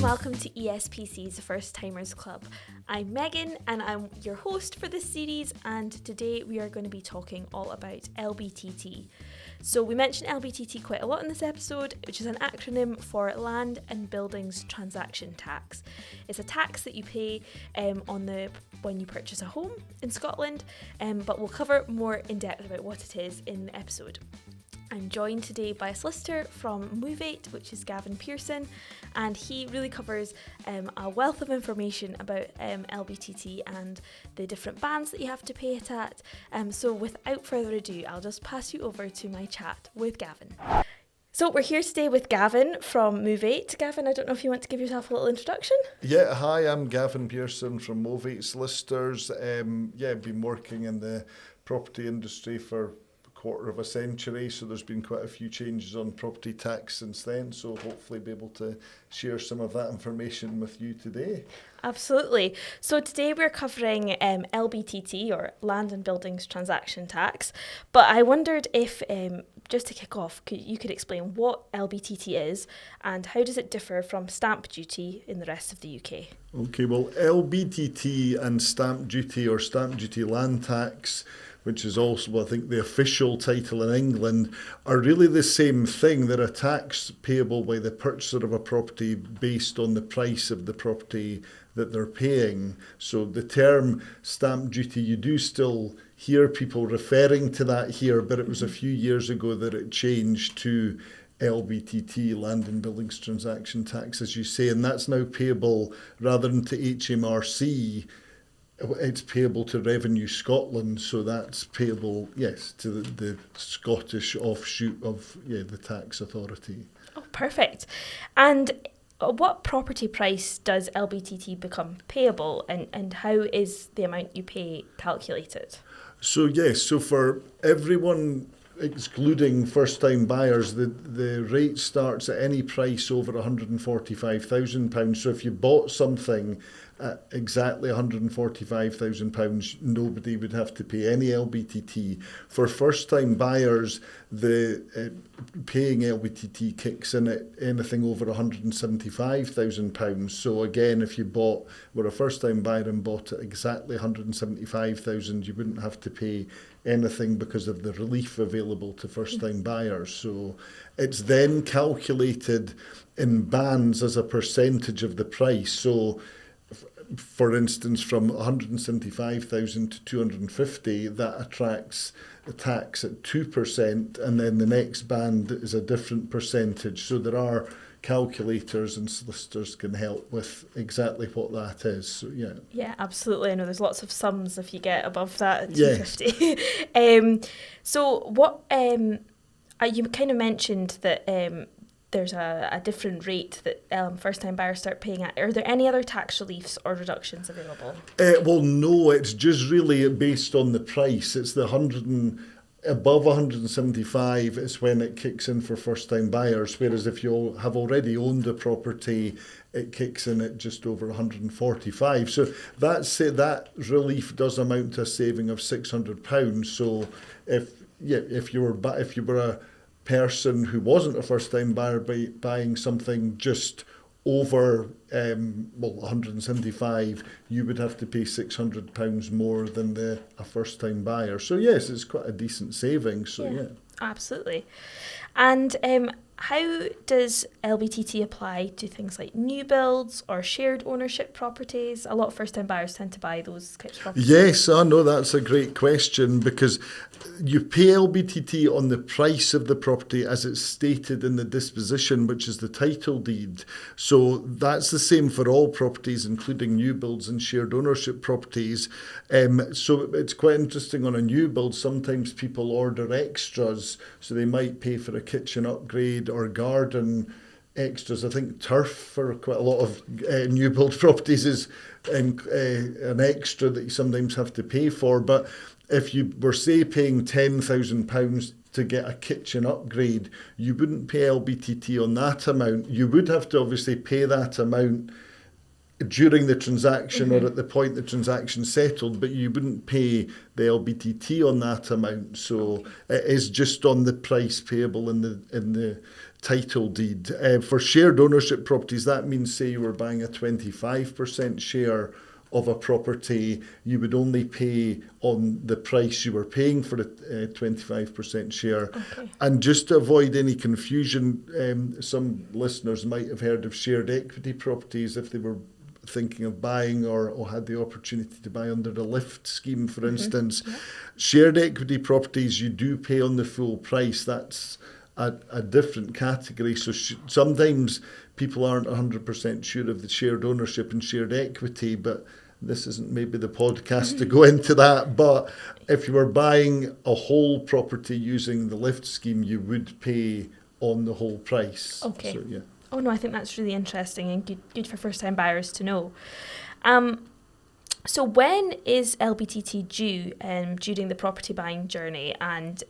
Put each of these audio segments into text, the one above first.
welcome to ESPC's First Timers Club. I'm Megan and I'm your host for this series, and today we are going to be talking all about LBTT. So we mentioned LBTT quite a lot in this episode, which is an acronym for Land and Buildings Transaction Tax. It's a tax that you pay when you purchase a home in Scotland, but we'll cover more in depth about what it is in the episode. I'm joined today by a solicitor from Mov8, which is Gavin Pearson, and he really covers a wealth of information about LBTT and the different bands that you have to pay it at. So without further ado, I'll just pass you over to my chat with Gavin. So we're here today with Gavin from Mov8. Gavin, I don't know if you want to give yourself a little introduction? Yeah, hi, I'm Gavin Pearson from Mov8 Solicitors. I've been working in the property industry for quarter of a century, so there's been quite a few changes on property tax since then, so hopefully be able to share some of that information with you today. Absolutely. So today we're covering LBTT, or Land and Buildings Transaction Tax, but I wondered if, just to kick off, you could explain what LBTT is and how does it differ from stamp duty in the rest of the UK? Okay, well, LBTT and stamp duty, or stamp duty land tax, which is also, I think, the official title in England, are really the same thing. They're a tax payable by the purchaser of a property based on the price of the property that they're paying. So the term stamp duty, you do still hear people referring to that here, but it was a few years ago that it changed to LBTT, Land and Buildings Transaction Tax, as you say, and that's now payable rather than to HMRC. It's payable to Revenue Scotland, so that's payable, yes, to the Scottish offshoot of the tax authority. Oh, perfect. And what property price does LBTT become payable, and how is the amount you pay calculated? So yes, so for everyone, excluding first-time buyers, the rate starts at any price over £145,000. So if you bought something at exactly £145,000, nobody would have to pay any LBTT. For first-time buyers, the paying LBTT kicks in at anything over £175,000. So again, if you were a first-time buyer and bought at exactly £175,000, you wouldn't have to pay anything because of the relief available to first-time buyers. So it's then calculated in bands as a percentage of the price. So for instance, from 175,000 to 250, that attracts a tax at 2%, and then the next band is a different percentage. So there are calculators, and solicitors can help with exactly what that is. So, yeah. Yeah, absolutely. I know there's lots of sums if you get above that at 250. So what you kind of mentioned that there's a different rate that first-time buyers start paying at. Are there any other tax reliefs or reductions available? Well, no, it's just really based on the price. It's the above 175 is when it kicks in for first-time buyers, whereas if you have already owned a property, it kicks in at just over 145. So that relief does amount to a saving of £600. So if you were a person who wasn't a first-time buyer buying something just over 175, you would have to pay £600 more than a first-time buyer. So yes, it's quite a decent saving. So yeah. Absolutely. And how does LBTT apply to things like new builds or shared ownership properties? A lot of first-time buyers tend to buy those types of properties. Yes, I know that's a great question, because you pay LBTT on the price of the property as it's stated in the disposition, which is the title deed. So that's the same for all properties, including new builds and shared ownership properties. So it's quite interesting on a new build. Sometimes people order extras, so they might pay for a kitchen upgrade or garden extras. I think turf for quite a lot of new build properties is an extra that you sometimes have to pay for. But if you were, say, paying £10,000 to get a kitchen upgrade, you wouldn't pay LBTT on that amount. You would have to obviously pay that amount during the transaction or at the point the transaction settled, but you wouldn't pay the LBTT on that amount. So it is just on the price payable in the title deed. For shared ownership properties, that means, say you were buying a 25% share of a property, you would only pay on the price you were paying for the 25% share. Okay. And just to avoid any confusion, some listeners might have heard of shared equity properties if they were thinking of buying or had the opportunity to buy under the lift scheme, for instance. Yeah. Shared equity properties, you do pay on the full price. That's a different category. So sometimes people aren't 100% sure of the shared ownership and shared equity, but this isn't maybe the podcast to go into that. But if you were buying a whole property using the lift scheme, you would pay on the whole price. Okay. So, yeah. Oh no, I think that's really interesting and good for first-time buyers to know. So when is LBTT due during the property buying journey, and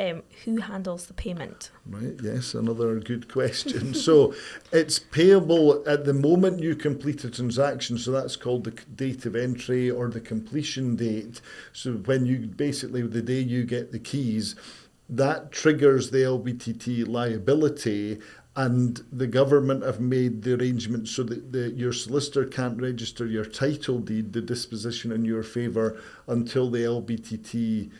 who handles the payment? Right, yes, another good question. So it's payable at the moment you complete a transaction, so that's called the date of entry or the completion date. So when you basically, the day you get the keys, that triggers the LBTT liability, and the government have made the arrangement so that your solicitor can't register your title deed, the disposition in your favour, until the LBTT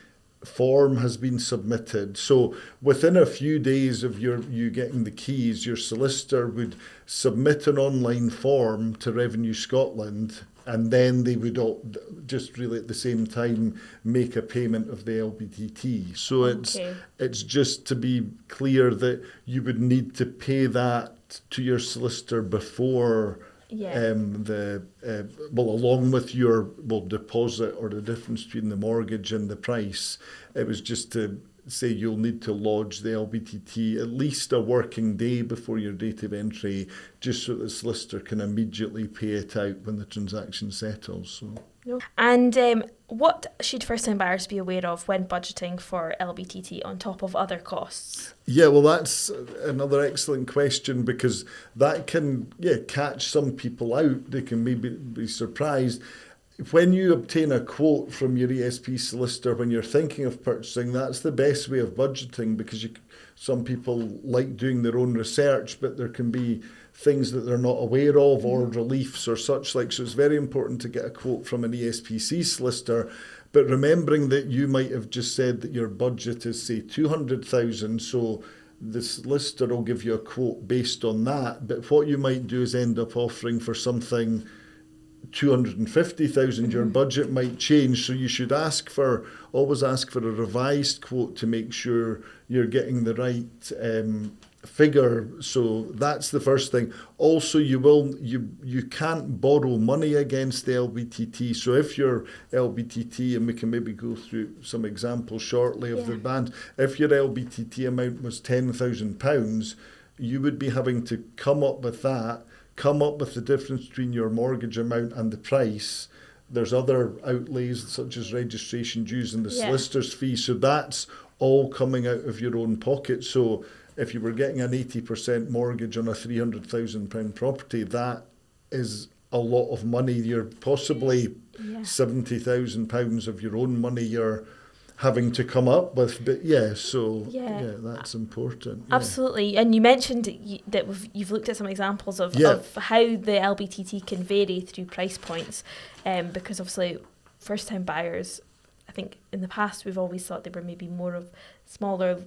form has been submitted. So within a few days of you getting the keys, your solicitor would submit an online form to Revenue Scotland, and then they would all just really at the same time make a payment of the LBTT. So it's just to be clear that you would need to pay that to your solicitor before along with your deposit or the difference between the mortgage and the price. It was just to say you'll need to lodge the LBTT at least a working day before your date of entry, just so the solicitor can immediately pay it out when the transaction settles. So. And what should first-time buyers be aware of when budgeting for LBTT on top of other costs? Yeah, well, that's another excellent question, because that can catch some people out. They can maybe be surprised. When you obtain a quote from your ESP solicitor when you're thinking of purchasing, that's the best way of budgeting, because some people like doing their own research, but there can be things that they're not aware of or reliefs or such like. So it's very important to get a quote from an ESPC solicitor. But remembering that you might have just said that your budget is, say, 200,000, so the solicitor will give you a quote based on that. But what you might do is end up offering for something 250,000, your budget might change, so you should always ask for a revised quote to make sure you're getting the right figure. So that's the first thing. Also, you can't borrow money against the LBTT. So if your LBTT, and we can maybe go through some examples shortly of the band, if your LBTT amount was £10,000, you would be having to come up with the difference between your mortgage amount and the price. There's other outlays such as registration dues and the solicitor's fee. So that's all coming out of your own pocket. So if you were getting an 80% mortgage on a £300,000 property, that is a lot of money. You're possibly £70,000 of your own money you're having to come up with, but that's important. Absolutely. And you mentioned that you've looked at some examples of how the LBTT can vary through price points, because obviously first-time buyers, I think in the past we've always thought they were maybe more of smaller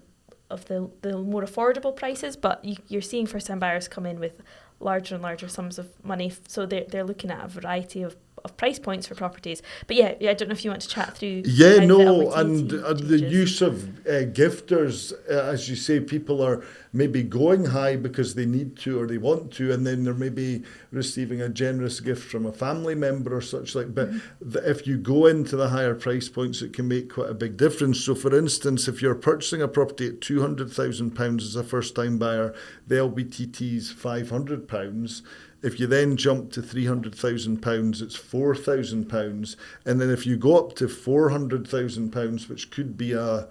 of the more affordable prices, but you're seeing first-time buyers come in with larger and larger sums of money, so they're looking at a variety of price points for properties. But I don't know if you want to chat through. And the use of gifters, as you say, people are maybe going high because they need to or they want to, and then they're maybe receiving a generous gift from a family member or such like. But if you go into the higher price points, it can make quite a big difference. So for instance, if you're purchasing a property at £200,000 as a first time buyer, the LBTT is £500. If you then jump to £300,000, it's £4,000. And then if you go up to £400,000, which could be a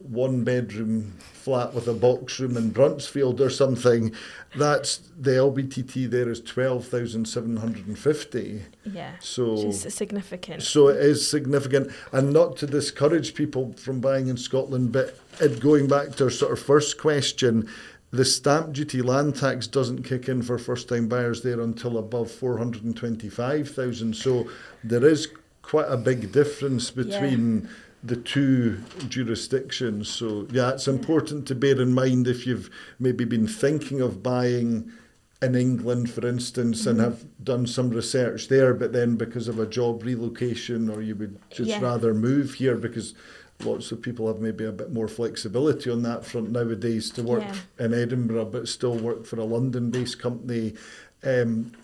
one-bedroom flat with a box room in Bruntsfield or something, that's the LBTT there is 12,750. Yeah, so which is significant. So it is significant, and not to discourage people from buying in Scotland, but going back to our sort of first question, the stamp duty land tax doesn't kick in for first-time buyers there until above 425,000. So there is quite a big difference between the two jurisdictions. So yeah, it's important to bear in mind if you've maybe been thinking of buying in England, for instance, and have done some research there, but then because of a job relocation, or you would just rather move here, because lots of people have maybe a bit more flexibility on that front nowadays to work in Edinburgh but still work for a London-based company.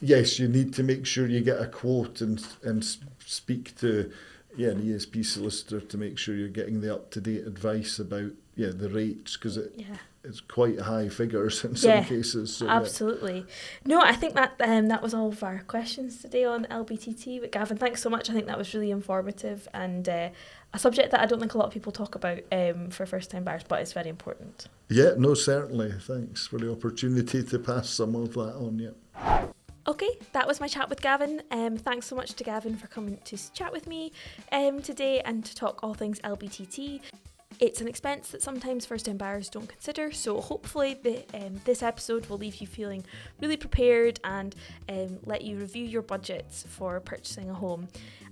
Yes, you need to make sure you get a quote and speak to an ESP solicitor to make sure you're getting the up-to-date advice about the rates, because it's quite high figures in some cases. So, absolutely. No, I think that that was all of our questions today on LBTT. But Gavin, thanks so much. I think that was really informative and a subject that I don't think a lot of people talk about for first-time buyers, but it's very important. Yeah, no, certainly. Thanks for the opportunity to pass some of that on. Okay, that was my chat with Gavin. Thanks so much to Gavin for coming to chat with me today and to talk all things LBTT. It's an expense that sometimes first-time buyers don't consider, so hopefully this episode will leave you feeling really prepared and let you review your budgets for purchasing a home.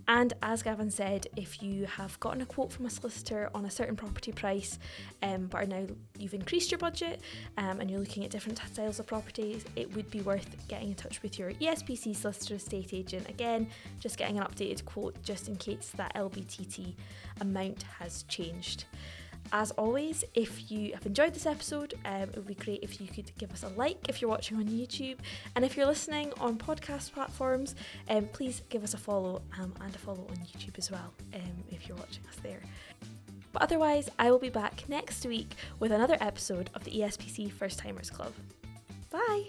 And as Gavin said, if you have gotten a quote from a solicitor on a certain property price, but are now you've increased your budget and you're looking at different styles of properties, it would be worth getting in touch with your ESPC solicitor estate agent. Again, just getting an updated quote just in case that LBTT amount has changed. As always, if you have enjoyed this episode, it would be great if you could give us a like if you're watching on YouTube, and if you're listening on podcast platforms, please give us a follow and a follow on YouTube as well if you're watching us there. But otherwise, I will be back next week with another episode of the ESPC First Timers Club. Bye!